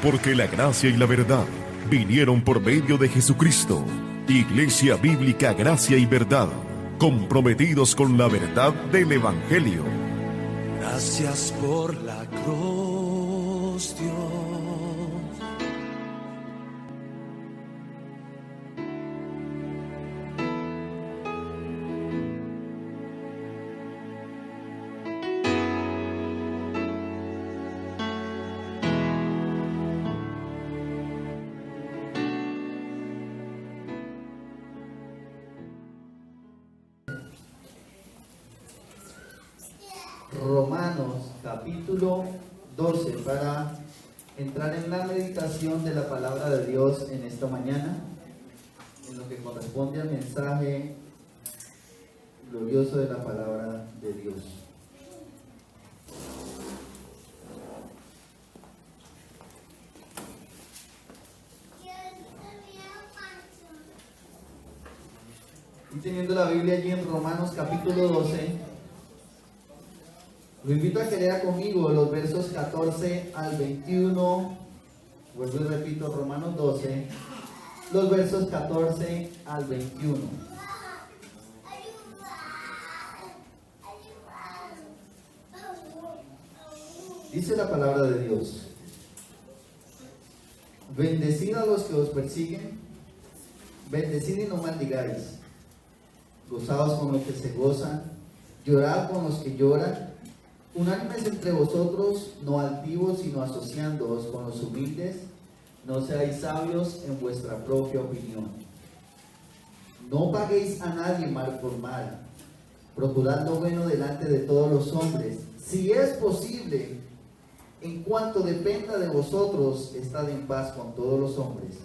Porque la gracia y la verdad vinieron por medio de Jesucristo. Iglesia Bíblica Gracia y Verdad, comprometidos con la verdad del Evangelio. Gracias por la cruz, Dios. Romanos capítulo 12 para entrar en la meditación de la palabra de Dios en esta mañana, en lo que corresponde al mensaje glorioso de la palabra de Dios. Y teniendo la Biblia allí en Romanos capítulo 12, lo invito a que lea conmigo los versos 14 al 21. Vuelvo y repito, Romanos 12, los versos 14 al 21. Dice la palabra de Dios: bendecid a los que os persiguen, bendecid y no maldigáis, gozaos con los que se gozan, llorad con los que lloran. Unánimes entre vosotros, no altivos, sino asociándoos con los humildes. No seáis sabios en vuestra propia opinión. No paguéis a nadie mal por mal. Procurad lo bueno delante de todos los hombres. Si es posible, en cuanto dependa de vosotros, estad en paz con todos los hombres.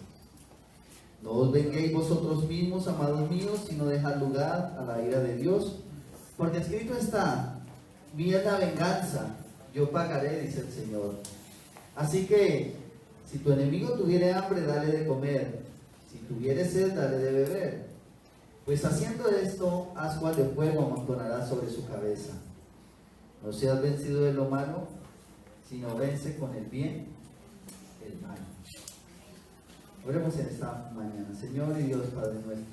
No os venguéis vosotros mismos, amados míos, sino dejad lugar a la ira de Dios. Porque escrito está: mía es la venganza, yo pagaré, dice el Señor. Así que, si tu enemigo tuviere hambre, dale de comer. Si tuviere sed, dale de beber. Pues haciendo esto, ascuas de fuego amontonarás sobre su cabeza. No seas vencido de lo malo, sino vence con el bien el mal. Oremos en esta mañana. Señor y Dios Padre nuestro,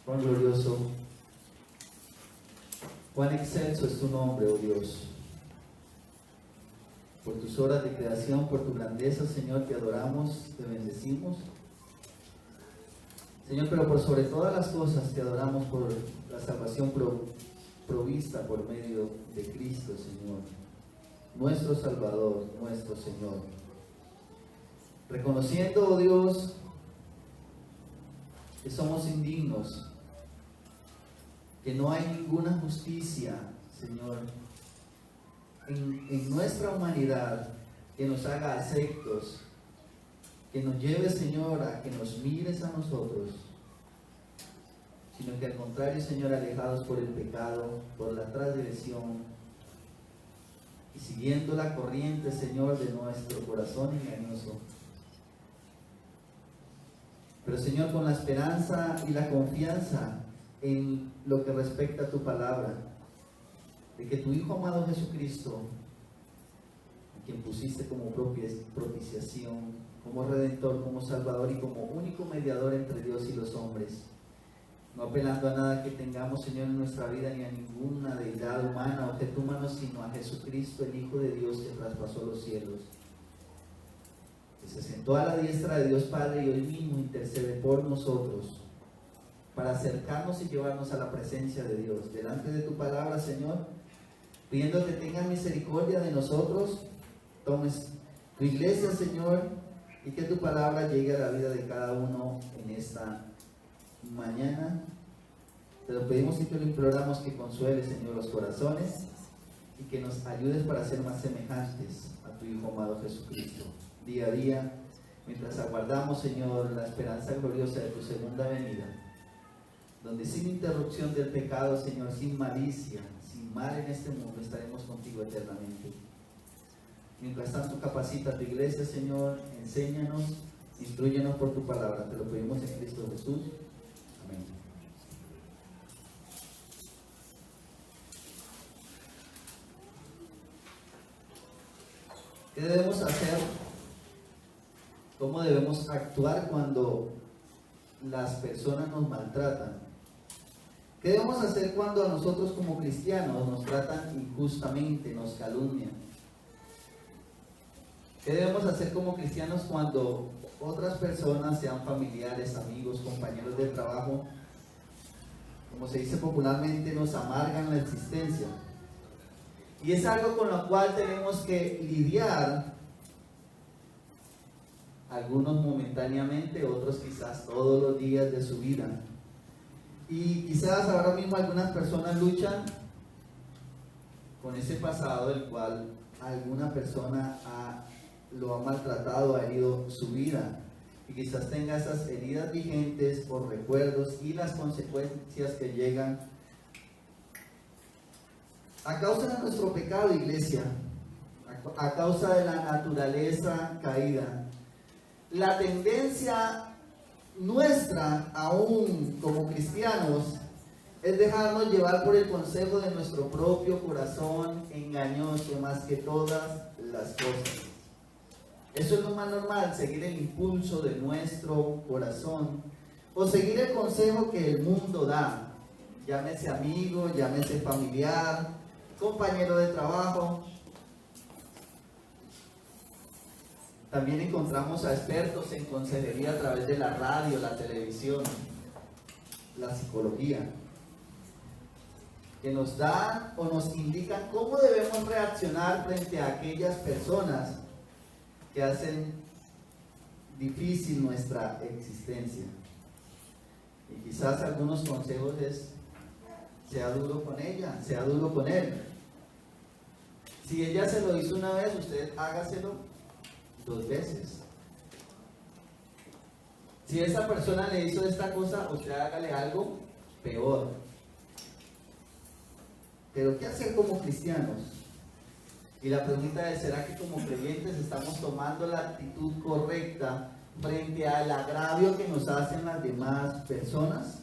cuán glorioso, cuán excelso es tu nombre, oh Dios. Por tus obras de creación, por tu grandeza, Señor, te adoramos, te bendecimos. Señor, pero por sobre todas las cosas te adoramos por la salvación provista por medio de Cristo, Señor, nuestro Salvador, nuestro Señor. Reconociendo, oh Dios, que somos indignos, que no hay ninguna justicia, Señor, en nuestra humanidad que nos haga aceptos, que nos lleve, Señor, a que nos mires a nosotros, sino que al contrario, Señor, alejados por el pecado, por la transgresión y siguiendo la corriente, Señor, de nuestro corazón engañoso. Pero, Señor, con la esperanza y la confianza en lo que respecta a tu palabra, de que tu Hijo amado Jesucristo, a quien pusiste como propiciación, como Redentor, como Salvador y como único mediador entre Dios y los hombres, no apelando a nada que tengamos, Señor, en nuestra vida, ni a ninguna deidad humana, objeto humano, sino a Jesucristo, el Hijo de Dios, que traspasó los cielos, que se sentó a la diestra de Dios Padre y hoy mismo intercede por nosotros, para acercarnos y llevarnos a la presencia de Dios, delante de tu palabra, Señor, pidiendo que tengas misericordia de nosotros, tomes tu iglesia, Señor, y que tu palabra llegue a la vida de cada uno en esta mañana. Te lo pedimos y te lo imploramos, que consueles, Señor, los corazones y que nos ayudes para ser más semejantes a tu Hijo amado Jesucristo, día a día, mientras aguardamos, Señor, la esperanza gloriosa de tu segunda venida, donde sin interrupción del pecado, Señor, sin malicia, sin mal en este mundo, estaremos contigo eternamente. Mientras tanto, capacita a tu iglesia, Señor, enséñanos, instrúyenos por tu palabra. Te lo pedimos en Cristo Jesús. Amén. ¿Qué debemos hacer? ¿Cómo debemos actuar cuando las personas nos maltratan? ¿Qué debemos hacer cuando a nosotros como cristianos nos tratan injustamente, nos calumnian? ¿Qué debemos hacer como cristianos cuando otras personas, sean familiares, amigos, compañeros de trabajo, como se dice popularmente, nos amargan la existencia? Y es algo con lo cual tenemos que lidiar, algunos momentáneamente, otros quizás todos los días de su vida. Y quizás ahora mismo algunas personas luchan con ese pasado del cual alguna persona lo ha maltratado, ha herido su vida. Y quizás tenga esas heridas vigentes por recuerdos y las consecuencias que llegan a causa de nuestro pecado, iglesia, a causa de la naturaleza caída. La tendencia nuestra, aún como cristianos, es dejarnos llevar por el consejo de nuestro propio corazón engañoso más que todas las cosas. Eso es lo más normal, seguir el impulso de nuestro corazón o seguir el consejo que el mundo da, llámese amigo, llámese familiar, compañero de trabajo. También encontramos a expertos en consejería a través de la radio, la televisión, la psicología, que nos dan o nos indican cómo debemos reaccionar frente a aquellas personas que hacen difícil nuestra existencia. Y quizás algunos consejos es: sea duro con ella, sea duro con él. Si ella se lo hizo una vez, usted hágaselo 2 veces. Si esa persona le hizo esta cosa, usted hágale algo peor. Pero ¿qué hacer como cristianos? Y la pregunta es: ¿será que como creyentes estamos tomando la actitud correcta frente al agravio que nos hacen las demás personas?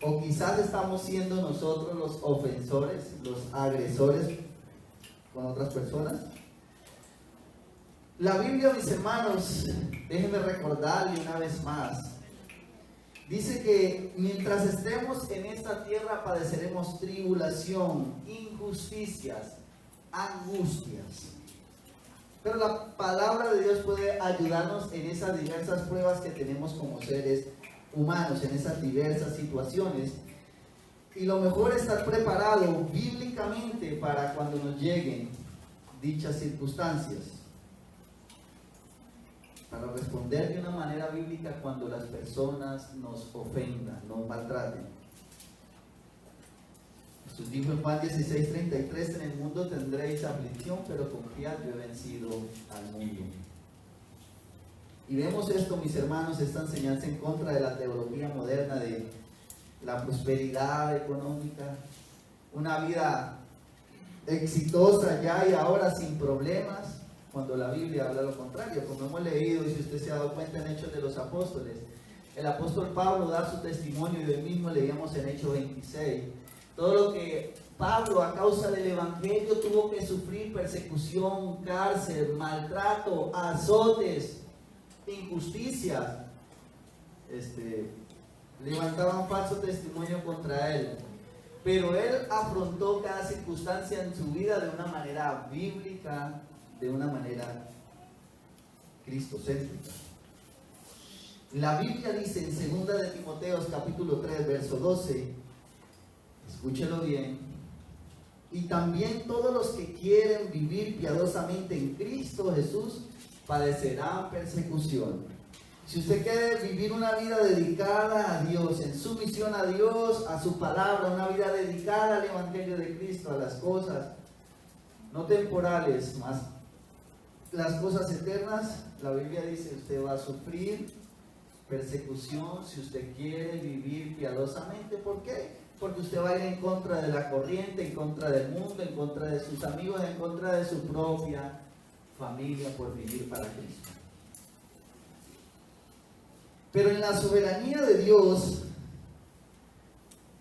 ¿O quizás estamos siendo nosotros los ofensores, los agresores con otras personas? La Biblia, mis hermanos, déjenme recordarle una vez más, dice que mientras estemos en esta tierra padeceremos tribulación, injusticias, angustias. Pero la palabra de Dios puede ayudarnos en esas diversas pruebas que tenemos como seres humanos, en esas diversas situaciones. Y lo mejor es estar preparado bíblicamente para cuando nos lleguen dichas circunstancias, para responder de una manera bíblica cuando las personas nos ofendan, nos maltraten. Jesús dijo en Juan 16:33: en el mundo tendréis aflicción, pero confiad, yo he vencido al mundo. Y vemos esto, mis hermanos, esta enseñanza en contra de la teología moderna de la prosperidad económica, una vida exitosa ya y ahora sin problemas, cuando la Biblia habla lo contrario. Como hemos leído, y si usted se ha dado cuenta en Hechos de los Apóstoles, el apóstol Pablo da su testimonio, y hoy mismo leíamos en Hechos 26 todo lo que Pablo, a causa del evangelio, tuvo que sufrir: persecución, cárcel, maltrato, azotes, injusticia. Levantaban falso testimonio contra él, pero él afrontó cada circunstancia en su vida de una manera bíblica, de una manera cristocéntrica. La Biblia dice en 2 de Timoteo capítulo 3 verso 12, escúchelo bien: y también todos los que quieren vivir piadosamente en Cristo Jesús padecerán persecución. Si usted quiere vivir una vida dedicada a Dios, en sumisión a Dios, a su palabra, una vida dedicada al Evangelio de Cristo, a las cosas no temporales, más las cosas eternas, la Biblia dice: usted va a sufrir persecución si usted quiere vivir piadosamente. ¿Por qué? Porque usted va a ir en contra de la corriente, en contra del mundo, en contra de sus amigos, en contra de su propia familia, por vivir para Cristo. Pero en la soberanía de Dios,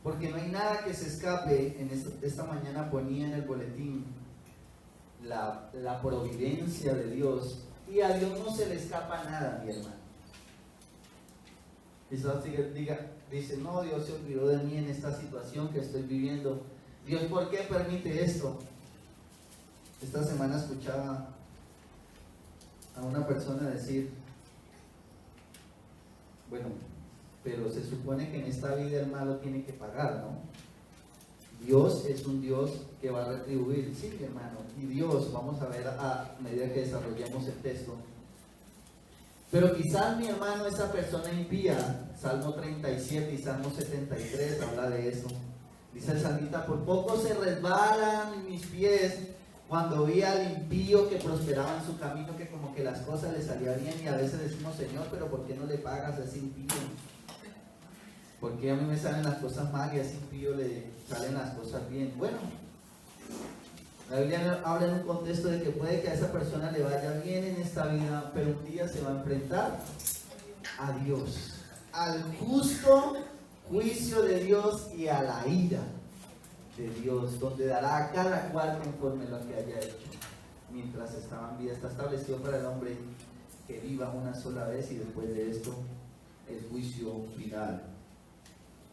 porque no hay nada que se escape, esta mañana ponía en el boletín la providencia de Dios, y a Dios no se le escapa nada, mi hermano. Quizás dice, no, Dios se olvidó de mí en esta situación que estoy viviendo. Dios, ¿por qué permite esto? Esta semana escuchaba a una persona decir, bueno, pero se supone que en esta vida el malo tiene que pagar, ¿no? Dios es un Dios que va a retribuir, sí, mi hermano, y Dios, vamos a ver a medida que desarrollemos el texto. Pero quizás, mi hermano, esa persona impía, Salmo 37 y Salmo 73 habla de eso. Dice el salmista, por poco se resbalan mis pies cuando vi al impío que prosperaba en su camino, que como que las cosas le salían bien, y a veces decimos, Señor, pero ¿por qué no le pagas a ese impío? ¿Por qué a mí me salen las cosas mal y a ese impío le salen las cosas bien? Bueno, la Biblia habla en un contexto de que puede que a esa persona le vaya bien en esta vida, pero un día se va a enfrentar a Dios, al justo juicio de Dios y a la ira de Dios, donde dará a cada cual conforme lo que haya hecho mientras estaba en vida. Está establecido para el hombre que viva una sola vez, y después de esto el juicio final.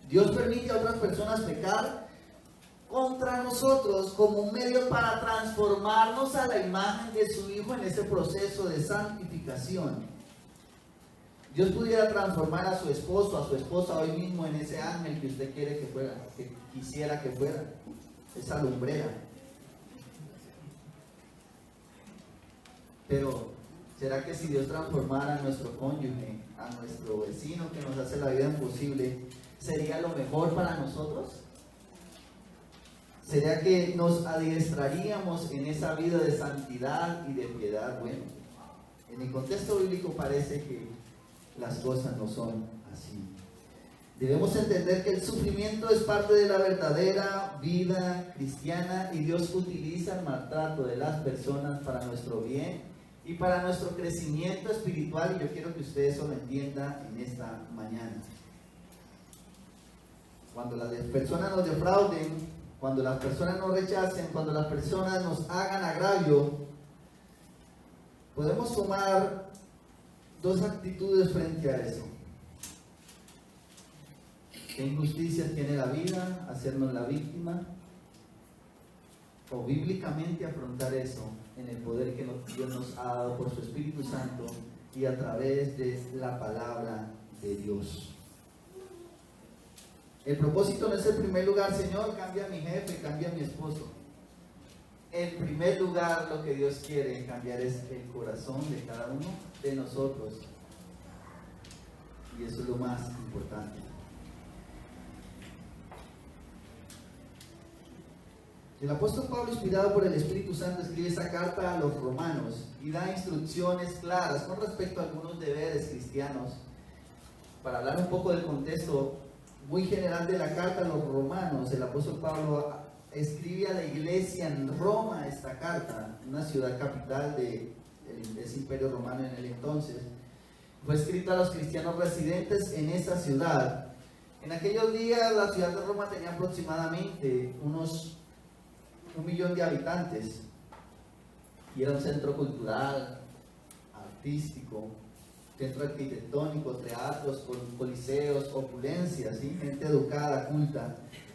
Dios permite a otras personas pecar contra nosotros como un medio para transformarnos a la imagen de su Hijo en ese proceso de santificación. Dios pudiera transformar a su esposo, a su esposa hoy mismo en ese ángel que usted quiere que fuera, que quisiera que fuera, esa lumbrera. Pero, ¿será que si Dios transformara a nuestro cónyuge, a nuestro vecino que nos hace la vida imposible, sería lo mejor para nosotros? ¿Será que nos adiestraríamos en esa vida de santidad y de piedad? Bueno, en el contexto bíblico parece que las cosas no son así. Debemos entender que el sufrimiento es parte de la verdadera vida cristiana, y Dios utiliza el maltrato de las personas para nuestro bien y para nuestro crecimiento espiritual, y yo quiero que usted eso lo entienda en esta mañana. Cuando las personas nos defrauden, cuando las personas nos rechacen, cuando las personas nos hagan agravio, podemos tomar dos actitudes frente a eso. ¿Qué injusticias tiene la vida? Hacernos la víctima, o bíblicamente afrontar eso en el poder que Dios nos ha dado por su Espíritu Santo y a través de la palabra de Dios. El propósito no es, en primer lugar, Señor, cambia a mi jefe, cambia a mi esposo. En primer lugar, lo que Dios quiere cambiar es el corazón de cada uno de nosotros, y eso es lo más importante. El apóstol Pablo, inspirado por el Espíritu Santo, escribe esa carta a los romanos y da instrucciones claras con respecto a algunos deberes cristianos. Para hablar un poco del contexto muy general de la carta a los romanos, el apóstol Pablo escribe a la iglesia en Roma esta carta, una ciudad capital de ese imperio romano en el entonces. Fue escrita a los cristianos residentes en esa ciudad. En aquellos días la ciudad de Roma tenía aproximadamente unos 1 millón de habitantes, y era un centro cultural, artístico, centro arquitectónico, teatros, coliseos, opulencias, ¿sí? Gente educada, culta,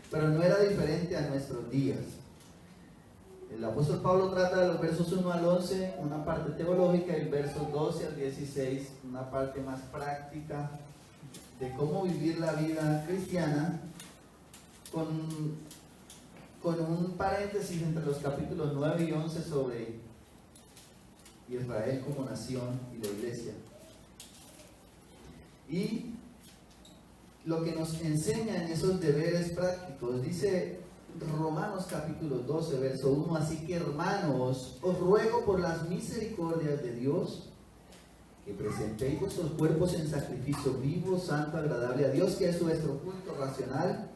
pero no era diferente a nuestros días. El apóstol Pablo trata de los versos 1 al 11 una parte teológica, y el verso 12 al 16 una parte más práctica de cómo vivir la vida cristiana, con un paréntesis entre los capítulos 9 y 11 sobre Israel como nación y la iglesia. Y lo que nos enseña en esos deberes prácticos, dice Romanos capítulo 12, verso 1, así que hermanos, os ruego por las misericordias de Dios, que presentéis vuestros cuerpos en sacrificio vivo, santo, agradable a Dios, que es vuestro culto racional.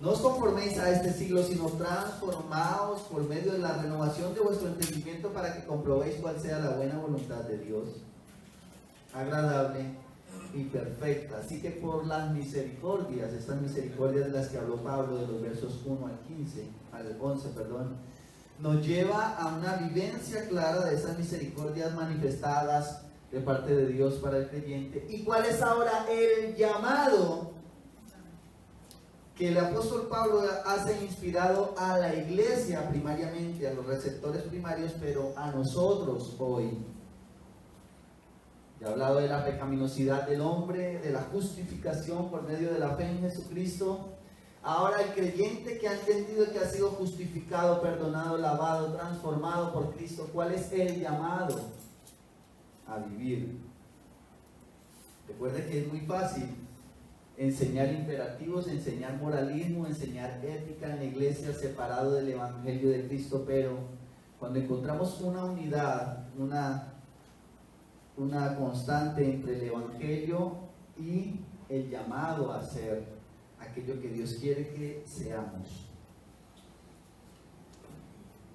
No os conforméis a este siglo, sino transformaos por medio de la renovación de vuestro entendimiento, para que comprobéis cuál sea la buena voluntad de Dios, agradable y perfecta. Así que por las misericordias, estas misericordias de las que habló Pablo, de los versos 1 al 15, al 11, nos lleva a una vivencia clara de esas misericordias manifestadas de parte de Dios para el creyente. ¿Y cuál es ahora el llamado que el apóstol Pablo hace inspirado a la iglesia primariamente, a los receptores primarios, pero a nosotros hoy? Ya he hablado de la pecaminosidad del hombre, de la justificación por medio de la fe en Jesucristo. Ahora el creyente que ha entendido que ha sido justificado, perdonado, lavado, transformado por Cristo, ¿cuál es el llamado a vivir? Recuerde que es muy fácil enseñar imperativos, enseñar moralismo, enseñar ética en la iglesia separado del Evangelio de Cristo, pero cuando encontramos una unidad, una constante entre el Evangelio y el llamado a ser aquello que Dios quiere que seamos.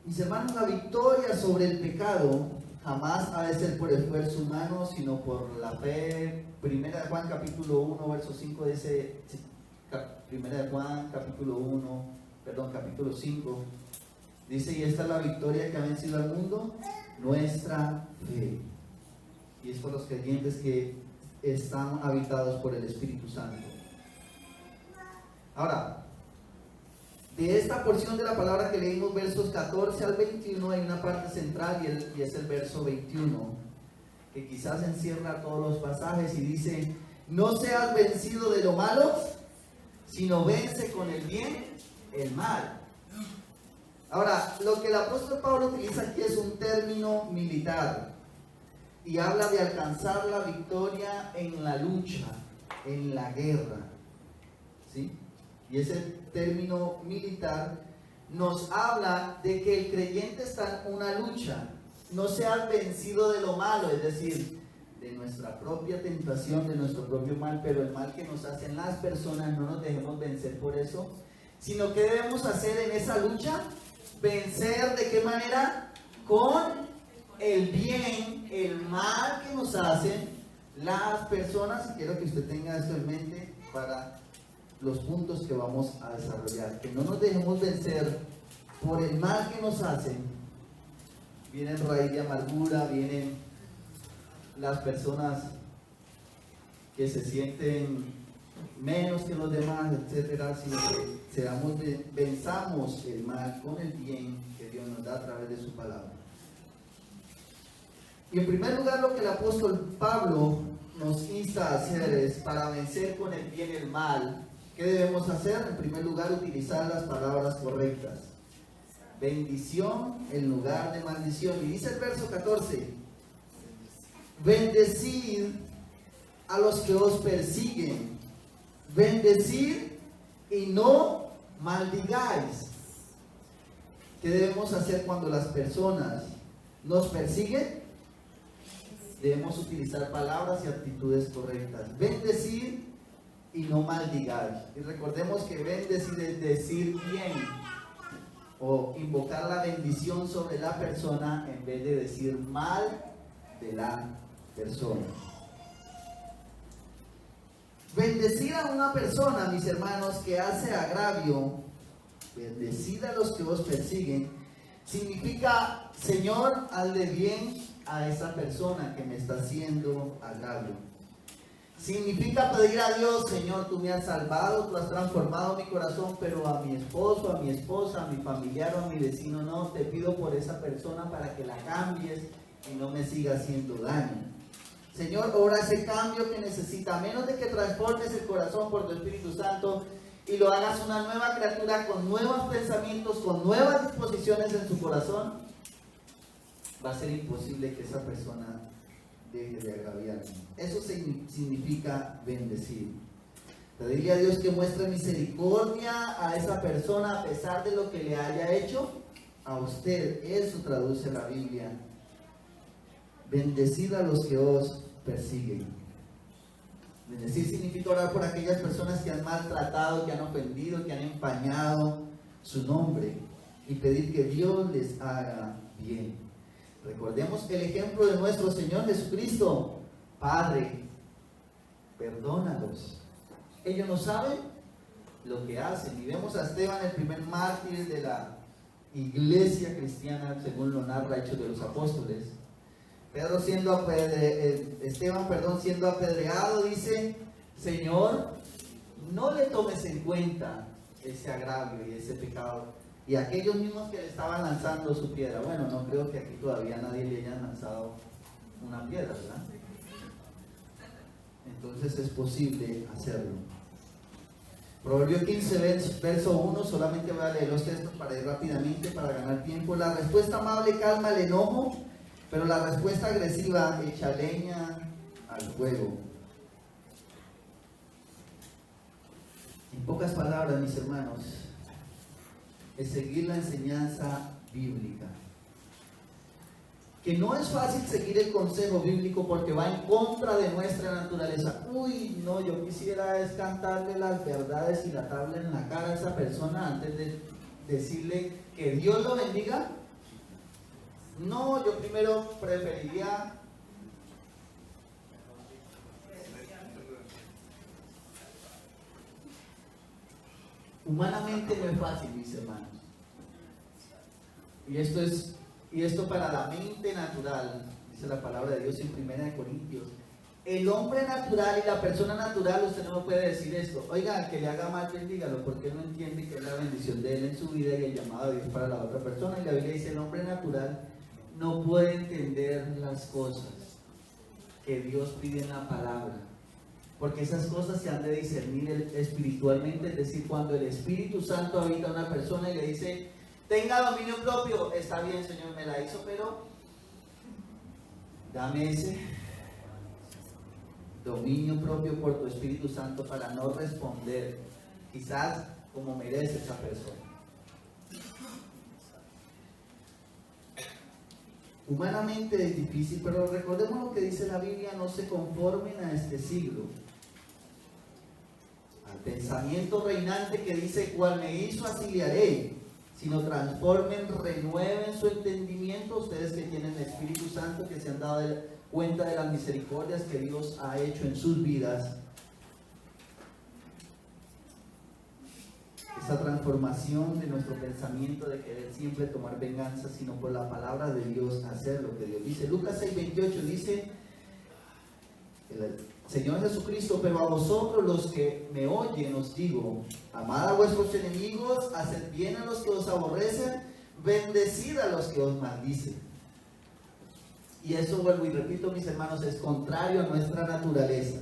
Mis hermanos, la victoria sobre el pecado jamás ha de ser por esfuerzo humano, sino por la fe. Primera de Juan capítulo 1, verso 5 dice, Primera de Juan capítulo 5, dice, y esta es la victoria que ha vencido al mundo, nuestra fe. Y es por los creyentes que están habitados por el Espíritu Santo. Ahora, de esta porción de la palabra que leímos, versos 14 al 21, hay una parte central y es el verso 21, que quizás encierra todos los pasajes y dice, no seas vencido de lo malo, sino vence con el bien el mal. Ahora, lo que el apóstol Pablo utiliza aquí es un término militar y habla de alcanzar la victoria en la lucha, en la guerra, ¿sí? Y ese término militar nos habla de que el creyente está en una lucha. No seas vencido de lo malo, es decir, de nuestra propia tentación, de nuestro propio mal, pero el mal que nos hacen las personas, no nos dejemos vencer por eso, sino que debemos hacer en esa lucha, vencer ¿de qué manera? Con el bien, el mal que nos hacen las personas. Y quiero que usted tenga esto en mente para los puntos que vamos a desarrollar, que no nos dejemos vencer por el mal que nos hacen. Vienen raíz de amargura, vienen las personas que se sienten menos que los demás, etcétera, sino que venzamos el mal con el bien que Dios nos da a través de su palabra. Y en primer lugar, lo que el apóstol Pablo nos insta a hacer es, para vencer con el bien el mal, ¿qué debemos hacer? En primer lugar, utilizar las palabras correctas. Bendición en lugar de maldición. Y dice el verso 14, bendecid a los que os persiguen, bendecid y no maldigáis. ¿Qué debemos hacer cuando las personas nos persiguen? Debemos utilizar palabras y actitudes correctas. Bendecid y no maldigáis. Y recordemos que bendecir es decir bien o invocar la bendición sobre la persona en vez de decir mal de la persona. Bendecir a una persona, mis hermanos, que hace agravio, bendecid a los que os persiguen, significa, Señor, hazle bien a esa persona que me está haciendo agravio. Significa pedir a Dios, Señor, tú me has salvado, tú has transformado mi corazón, pero a mi esposo, a mi esposa, a mi familiar o a mi vecino no, te pido por esa persona para que la cambies y no me siga haciendo daño. Señor, obra ese cambio que necesita, a menos de que transformes el corazón por tu Espíritu Santo y lo hagas una nueva criatura con nuevos pensamientos, con nuevas disposiciones en su corazón, va a ser imposible que esa persona deje de agraviarme. Eso significa bendecir. Pedirle a Dios que muestre misericordia a esa persona a pesar de lo que le haya hecho a usted. Eso traduce la Biblia. Bendecid a los que os persiguen. Bendecir significa orar por aquellas personas que han maltratado, que han ofendido, que han empañado su nombre, y pedir que Dios les haga bien. Recordemos el ejemplo de nuestro Señor Jesucristo. Padre, perdónalos. Ellos no saben lo que hacen. Y vemos a Esteban, el primer mártir de la iglesia cristiana, según lo narra Hechos de los Apóstoles. Esteban, siendo apedreado, dice: Señor, no le tomes en cuenta ese agravio y ese pecado. Y aquellos mismos que le estaban lanzando su piedra, bueno, no creo que aquí todavía nadie le haya lanzado una piedra, ¿verdad? Entonces es posible hacerlo. Proverbio 15, verso 1, solamente voy a leer los textos para ir rápidamente, para ganar tiempo. La respuesta amable calma el enojo, pero la respuesta agresiva echa leña al fuego. En pocas palabras, mis hermanos, es seguir la enseñanza bíblica. Que no es fácil seguir el consejo bíblico porque va en contra de nuestra naturaleza. Uy, no, yo quisiera es cantarle las verdades y la tabla en la cara a esa persona antes de decirle que Dios lo bendiga. No, yo primero preferiría humanamente no es fácil, mis hermanos. Y esto para la mente natural, dice la palabra de Dios en 1 Corintios. El hombre natural y la persona natural, usted no puede decir esto. Oiga, que le haga mal, dígalo, porque no entiende que es la bendición de él en su vida y el llamado de Dios para la otra persona. Y la Biblia dice: el hombre natural no puede entender las cosas que Dios pide en la palabra, porque esas cosas se han de discernir espiritualmente. Es decir, cuando el Espíritu Santo habita en una persona y le dice: tenga dominio propio, está bien, Señor, me la hizo, pero dame ese dominio propio por tu Espíritu Santo para no responder quizás como merece esa persona. Humanamente es difícil, pero recordemos lo que dice la Biblia: no se conformen a este siglo, al pensamiento reinante que dice: cual me hizo así le haré, sino transformen, renueven su entendimiento. Ustedes que tienen el Espíritu Santo, que se han dado cuenta de las misericordias que Dios ha hecho en sus vidas, esa transformación de nuestro pensamiento de querer siempre tomar venganza, sino por la palabra de Dios hacer lo que Dios dice. Lucas 6:28 dice el Señor Jesucristo: pero a vosotros los que me oyen os digo, amad a vuestros enemigos, haced bien a los que os aborrecen, bendecid a los que os maldicen. Y eso, vuelvo y repito, mis hermanos, es contrario a nuestra naturaleza.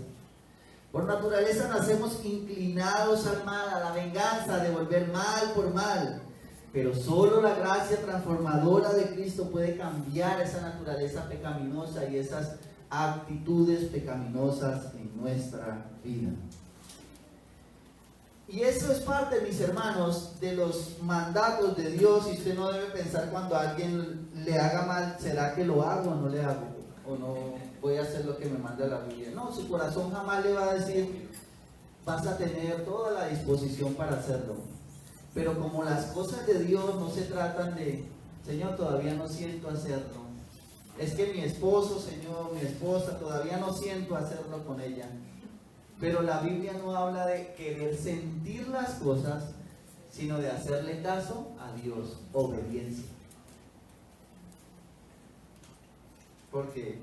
Por naturaleza nacemos inclinados al mal, a la venganza, a devolver mal por mal. Pero solo la gracia transformadora de Cristo puede cambiar esa naturaleza pecaminosa y esas actitudes pecaminosas en nuestra vida. Y eso es parte, mis hermanos, de los mandatos de Dios. Y usted no debe pensar cuando alguien le haga mal: ¿será que lo hago o no le hago? ¿O no voy a hacer lo que me manda la Biblia? No, su corazón jamás le va a decir: vas a tener toda la disposición para hacerlo. Pero como las cosas de Dios no se tratan de: Señor, todavía no siento hacerlo. Es que mi esposo, Señor, mi esposa, todavía no siento hacerlo con ella. Pero la Biblia no habla de querer sentir las cosas, sino de hacerle caso a Dios, obediencia. Porque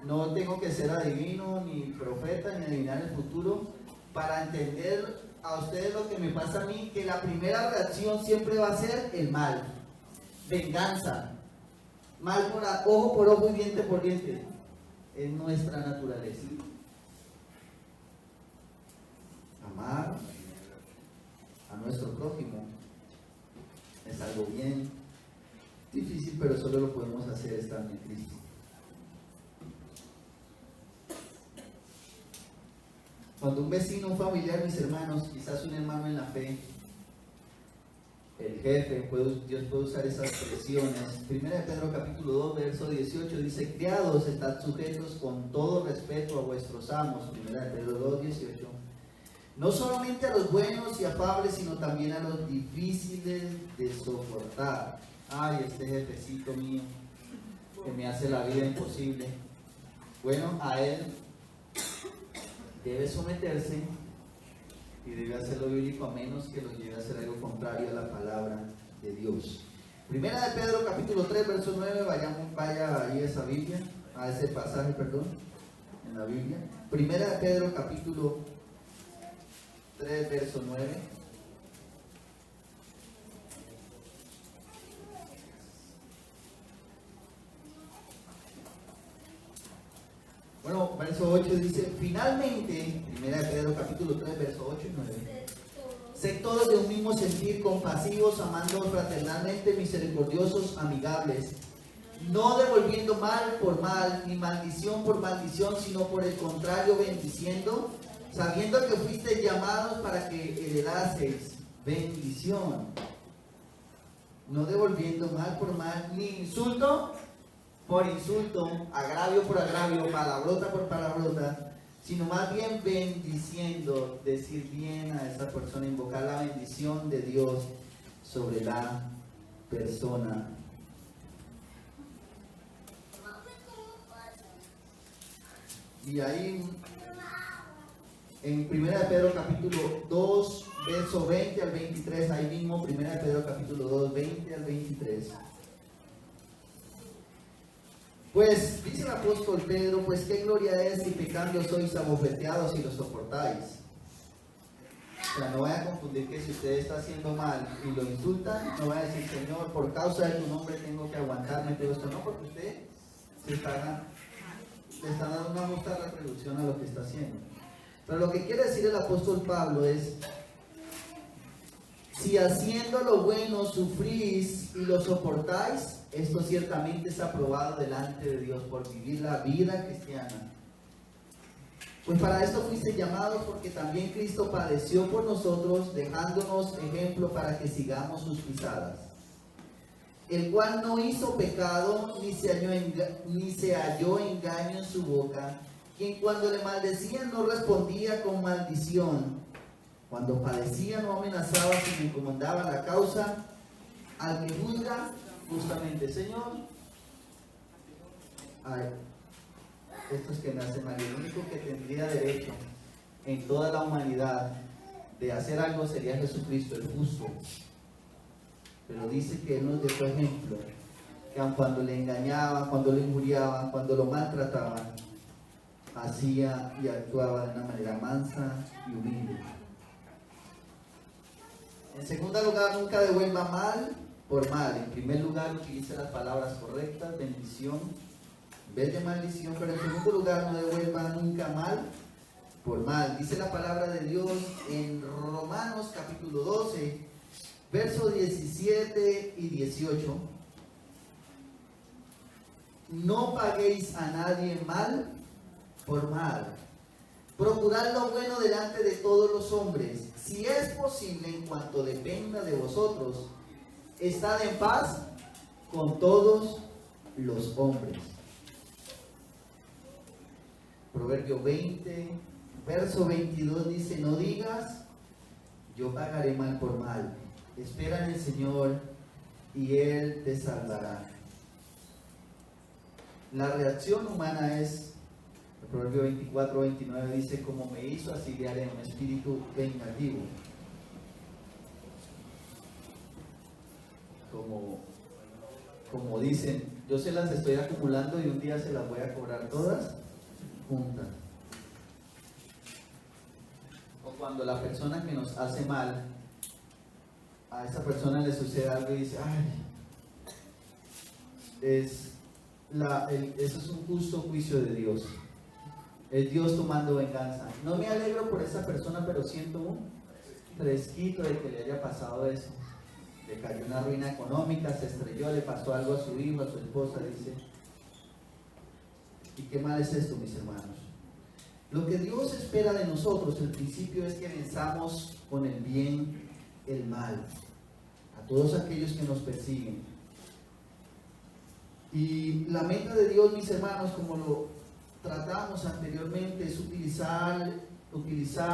no tengo que ser adivino, ni profeta, ni adivinar el futuro para entender a ustedes lo que me pasa a mí, que la primera reacción siempre va a ser el mal, venganza, mal por ojo por ojo y diente por diente. Es nuestra naturaleza. Amar a nuestro prójimo es algo bien difícil, pero solo lo podemos hacer estando en Cristo. Cuando un vecino, un familiar, mis hermanos, quizás un hermano en la fe, el jefe, Dios puede usar esas expresiones. 1 Pedro capítulo 2, verso 18 dice: criados, estad sujetos con todo respeto a vuestros amos. 1 Pedro 2, 18. No solamente a los buenos y afables, sino también a los difíciles de soportar. Ay, este jefecito mío que me hace la vida imposible. Bueno, a él debe someterse y debe hacer lo bíblico, a menos que lo lleve a hacer algo contrario a la palabra de Dios. Primera de Pedro capítulo 3 verso 9, vaya ahí a esa Biblia, a ese pasaje, perdón, en la Biblia. Primera de Pedro capítulo 3 verso 9. Bueno, verso 8 dice, finalmente, primera de Pedro capítulo 3 verso 8 y 9. Sed todos de un mismo sentir, compasivos, amándoos fraternalmente, misericordiosos, amigables, no devolviendo mal por mal, ni maldición por maldición, sino por el contrario, bendiciendo, sabiendo que fuisteis llamados para que heredaseis bendición. No devolviendo mal por mal, ni insulto por insulto, agravio por agravio, palabrota por palabrota, sino más bien bendiciendo, decir bien a esa persona, invocar la bendición de Dios sobre la persona. Y ahí en 1 de Pedro capítulo 2, verso 20 al 23, ahí mismo 1 de Pedro capítulo 2, 20 al 23. Pues dice el apóstol Pedro, pues qué gloria es si pecando sois abofeteados y lo soportáis. O sea, no vaya a confundir que si usted está haciendo mal y lo insultan, no vaya a decir, Señor, por causa de tu nombre tengo que aguantarme todo esto. No, porque usted le está dando una justa retribución a lo que está haciendo. Pero lo que quiere decir el apóstol Pablo es, si haciendo lo bueno sufrís y lo soportáis, esto ciertamente es aprobado delante de Dios por vivir la vida cristiana. Pues para esto fuiste llamados, porque también Cristo padeció por nosotros, dejándonos ejemplo para que sigamos sus pisadas. El cual no hizo pecado, ni se halló engaño en su boca, quien cuando le maldecían no respondía con maldición. Cuando padecía no amenazaba, sino encomendaba la causa al que juzga justamente. Señor, ay, estos que me hacen mal, el único que tendría derecho en toda la humanidad de hacer algo sería Jesucristo, el justo. Pero dice que Él nos dejó ejemplo, que aun cuando le engañaban, cuando le injuriaban, cuando lo maltrataban, hacía y actuaba de una manera mansa y humilde. En segundo lugar, nunca devuelva mal por mal. En primer lugar, utilice las palabras correctas, bendición, en vez de maldición. Pero en segundo lugar, no devuelva nunca mal por mal. Dice la palabra de Dios en Romanos capítulo 12, versos 17 y 18. No paguéis a nadie mal por mal. Procurad lo bueno delante de todos los hombres, si es posible, en cuanto dependa de vosotros. Estad en paz con todos los hombres. Proverbio 20, verso 22 dice, no digas, yo pagaré mal por mal. Espera en el Señor y Él te salvará. La reacción humana es, el Proverbio 24, 29 dice, como me hizo, así le haré, un espíritu vengativo. Como dicen, yo se las estoy acumulando y un día se las voy a cobrar todas juntas. O cuando la persona que nos hace mal, a esa persona le sucede algo y dice, ay, eso es un justo juicio de Dios. Es Dios tomando venganza. No me alegro por esa persona, pero siento un fresquito de que le haya pasado eso. Le cayó una ruina económica, se estrelló, le pasó algo a su hijo, a su esposa, dice. ¿Y qué mal es esto, mis hermanos? Lo que Dios espera de nosotros, el principio, es que venzamos con el bien el mal, a todos aquellos que nos persiguen. Y la meta de Dios, mis hermanos, como lo tratamos anteriormente, es utilizar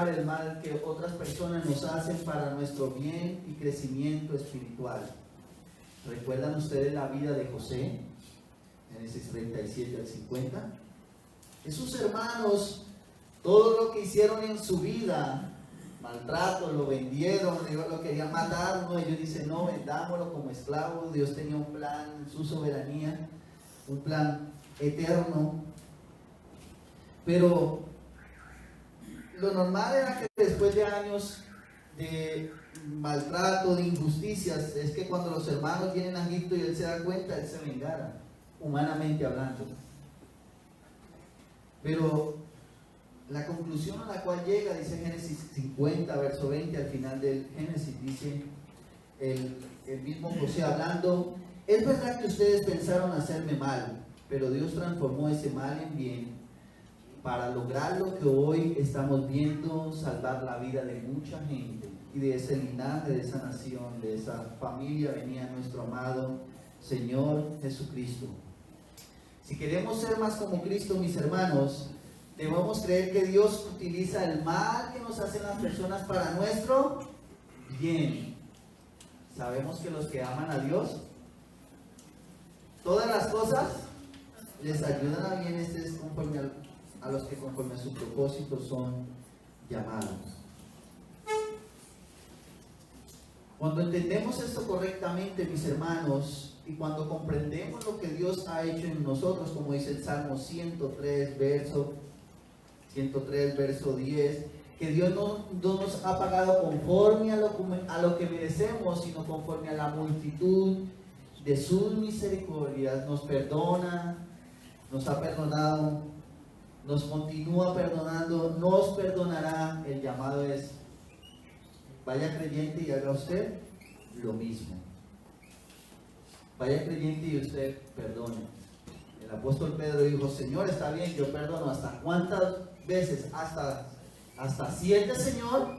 el mal que otras personas nos hacen para nuestro bien y crecimiento espiritual. ¿Recuerdan ustedes la vida de José? Génesis 37 al 50. Esos hermanos, todo lo que hicieron en su vida maltrato, lo vendieron, Dios lo quería matar, uno de ellos dice, no, vendámoslo como esclavo. Dios tenía un plan en su soberanía, un plan eterno, pero lo normal era que después de años de maltrato, de injusticias, es que cuando los hermanos vienen a Egipto y él se da cuenta, él se vengara, humanamente hablando. Pero la conclusión a la cual llega, dice Génesis 50, verso 20, al final del Génesis, dice el mismo José hablando, es verdad que ustedes pensaron hacerme mal, pero Dios transformó ese mal en bien para lograr lo que hoy estamos viendo, salvar la vida de mucha gente. Y de ese linaje, de esa nación, de esa familia venía nuestro amado Señor Jesucristo. Si queremos ser más como Cristo, mis hermanos, debemos creer que Dios utiliza el mal que nos hacen las personas para nuestro bien. Sabemos que los que aman a Dios, todas las cosas les ayudan a bien, es conforme a los que conforme a su propósito son llamados. Cuando entendemos esto correctamente, mis hermanos, y cuando comprendemos lo que Dios ha hecho en nosotros, como dice el Salmo 103, verso 10, que Dios no nos ha pagado conforme a lo que merecemos, sino conforme a la multitud de sus misericordias. Nos perdona, nos ha perdonado, nos continúa perdonando, nos perdonará. El llamado es: vaya creyente y haga usted lo mismo. Vaya creyente y usted perdone. El apóstol Pedro dijo: Señor, está bien, yo perdono. ¿Hasta cuántas veces? Hasta 7, Señor.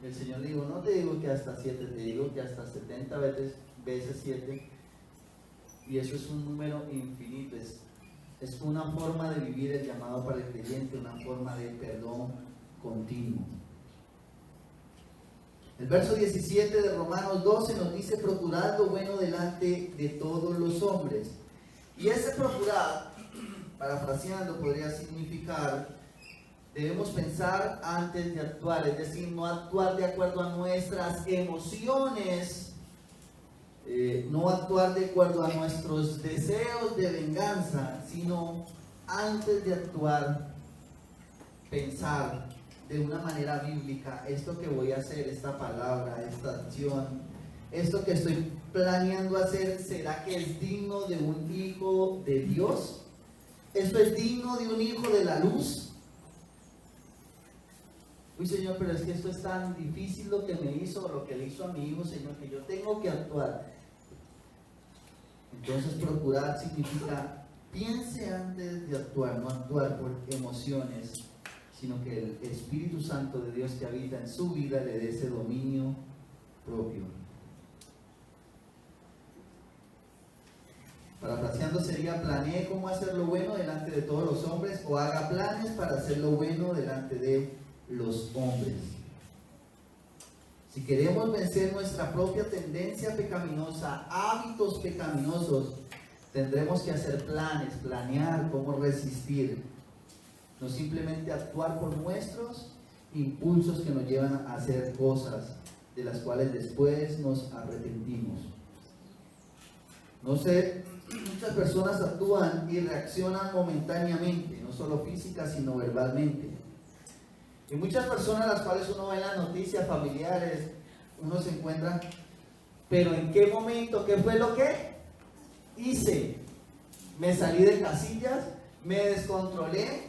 El Señor dijo: no te digo que hasta 7, te digo que hasta 70 veces 7. Y eso es un número infinito. Es una forma de vivir el llamado para el creyente, una forma de perdón continuo. El verso 17 de Romanos 12 nos dice: procurad lo bueno delante de todos los hombres. Y ese procurar, parafraseando, podría significar: debemos pensar antes de actuar, es decir, no actuar de acuerdo a nuestras emociones, no actuar de acuerdo a nuestros deseos de venganza, sino antes de actuar, pensar de una manera bíblica: esto que voy a hacer, esta palabra, esta acción, esto que estoy planeando hacer, ¿será que es digno de un hijo de Dios? ¿Esto es digno de un hijo de la luz? Uy, Señor, pero es que esto es tan difícil lo que me hizo, lo que le hizo a mi hijo, Señor, que yo tengo que actuar. Entonces, procurar significa: piense antes de actuar, no actuar por emociones, sino que el Espíritu Santo de Dios que habita en su vida le dé ese dominio propio. Parafraseando sería: planee cómo hacer lo bueno delante de todos los hombres, o haga planes para hacer lo bueno delante de los hombres. Si queremos vencer nuestra propia tendencia pecaminosa, hábitos pecaminosos, tendremos que hacer planes, planear cómo resistir. No simplemente actuar por nuestros impulsos que nos llevan a hacer cosas de las cuales después nos arrepentimos. No sé, muchas personas actúan y reaccionan momentáneamente, no solo física, sino verbalmente. Y muchas personas, las cuales uno ve en las noticias familiares, uno se encuentra: pero ¿en qué momento? ¿Qué fue lo que hice? Me salí de casillas, me descontrolé,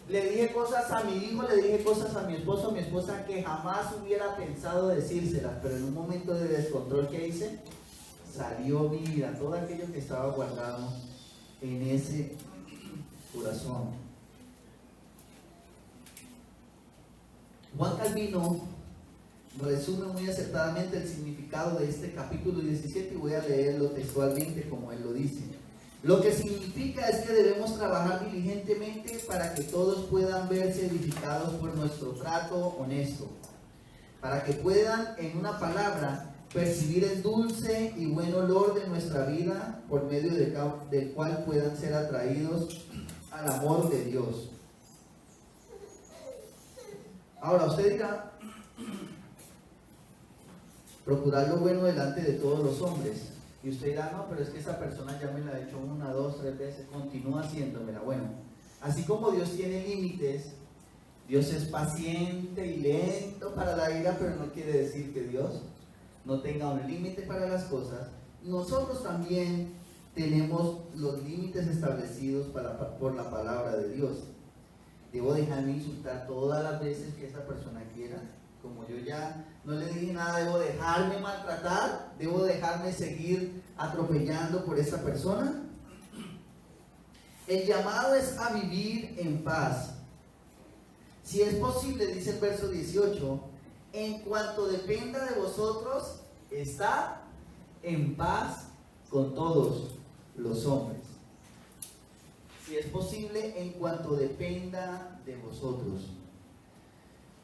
le dije cosas a mi hijo, le dije cosas a mi esposo, a mi esposa, que jamás hubiera pensado decírselas, pero en un momento de descontrol, ¿qué hice? Salió mi vida, todo aquello que estaba guardado en ese corazón. Juan Calvino resume muy acertadamente el significado de este capítulo 17 y voy a leerlo textualmente como él lo dice. Lo que significa es que debemos trabajar diligentemente para que todos puedan verse edificados por nuestro trato honesto, para que puedan, en una palabra, percibir el dulce y buen olor de nuestra vida, por medio del cual puedan ser atraídos al amor de Dios. Ahora usted dirá: Procurar lo bueno delante de todos los hombres. Y usted dirá, no, pero es que esa persona ya me la ha hecho 1, 2, 3 veces, continúa haciéndomela. Bueno, así como Dios tiene límites, Dios es paciente y lento para la ira, pero no quiere decir que Dios no tenga un límite para las cosas. Nosotros también tenemos los límites establecidos por la palabra de Dios. Debo dejarme insultar todas las veces que esa persona quiera. Como yo ya no le dije nada, debo dejarme maltratar, debo dejarme seguir atropellando por esa persona. El llamado es a vivir en paz. Si es posible, dice el verso 18, en cuanto dependa de vosotros, estad en paz con todos los hombres. Si es posible, en cuanto dependa de vosotros.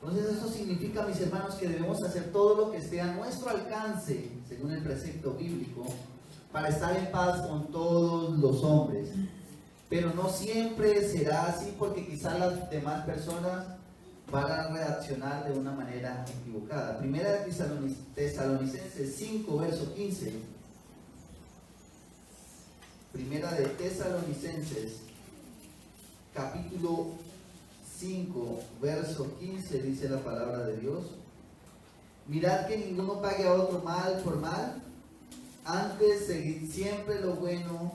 Entonces eso significa, mis hermanos, que debemos hacer todo lo que esté a nuestro alcance, según el precepto bíblico, para estar en paz con todos los hombres. Pero no siempre será así, porque quizás las demás personas van a reaccionar de una manera equivocada. Primera de Tesalonicenses 5, verso 15. Primera de Tesalonicenses, capítulo 5, verso 15, dice la palabra de Dios. Mirad que ninguno pague a otro mal por mal, antes seguid siempre lo bueno